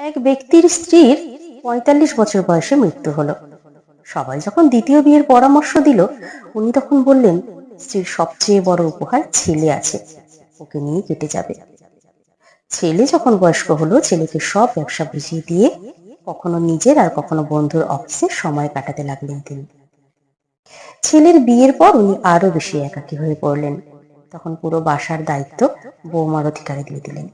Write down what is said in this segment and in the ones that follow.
এক ব্যক্তির স্ত্রীর ৪৫ বছর বয়সে মৃত্যু হলো। সবাই যখন দ্বিতীয় বিয়ের পরামর্শ দিল, উনি তখন বললেন স্ত্রীর সবচেয়ে বড় উপহার ছেলে আছে, ওকে নিয়ে কেটে যাবে। ছেলে যখন বয়স্ক হলো, ছেলেকে সব ব্যবসা বুঝিয়ে দিয়ে কখনো নিজের আর কখনো বন্ধুর অফিসে সময় কাটাতে লাগলেন তিনি। ছেলের বিয়ের পর উনি আরো বেশি একাকী হয়ে পড়লেন। তখন পুরো বাসার দায়িত্ব বৌমার অধিকারে দিয়ে দিলেন।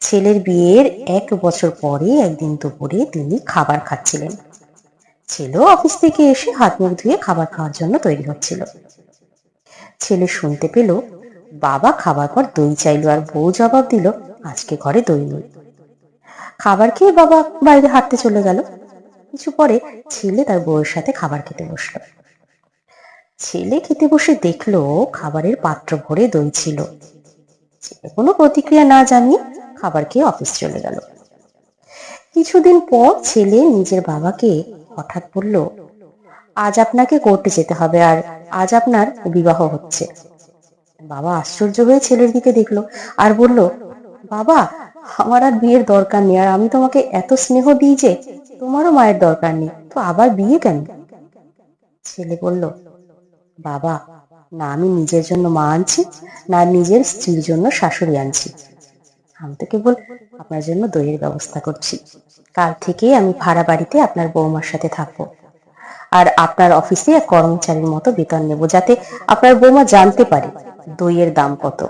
ছেলের বিয়ের ১ বছর পরে একদিন দুপুরে তিনি খাবার খাচ্ছিলেন। ছেলেও অফিস থেকে এসে হাত মুখ ধুয়ে খাবার খাওয়ার জন্য তৈরি হচ্ছিল। ছেলে শুনতে পেল বাবা খাবার পর দই চাইলো, আর বউ জবাব দিল আজকে ঘরে দই নেই। খাবার খেয়ে বাবা বাইরে হাঁটতে চলে গেল। কিছু পরে ছেলে তার বউয়ের সাথে খাবার খেতে বসলো। ছেলে খেতে বসে দেখলো খাবারের পাত্র ভরে দই ছিল। ছেলে কোনো প্রতিক্রিয়া না জানিয়ে খাবার খেয়ে অফিস চলে গেল। কিছুদিন পর ছেলে নিজের বাবাকে হঠাৎ বলল, আজ আপনাকে কোর্টে যেতে হবে, আর আজ আপনার বিবাহ হচ্ছে। বাবা আশ্চর্য হয়ে ছেলের দিকে দেখলো আর বলল, বাবা, আমার আর বিয়ের দরকার নেই, আর আমি তোমাকে এত স্নেহ দিই যে তোমারও মায়ের দরকার নেই, তো আবার বিয়ে কেন? ছেলে বলল, বাবা, না আমি নিজের জন্য মা আনছি, না নিজের স্ত্রীর জন্য শাশুড়ি আনছি। আমি তো কেবল আপনার জন্য দইয়ের ব্যবস্থা করছি। কাল থেকে আমি ভাড়া বাড়িতে আপনার বৌমার সাথে থাকবো, আর আপনার অফিসে এক কর্মচারীর মতো বেতন নেব, যাতে আপনার বৌমা জানতে পারে দইয়ের দাম কত।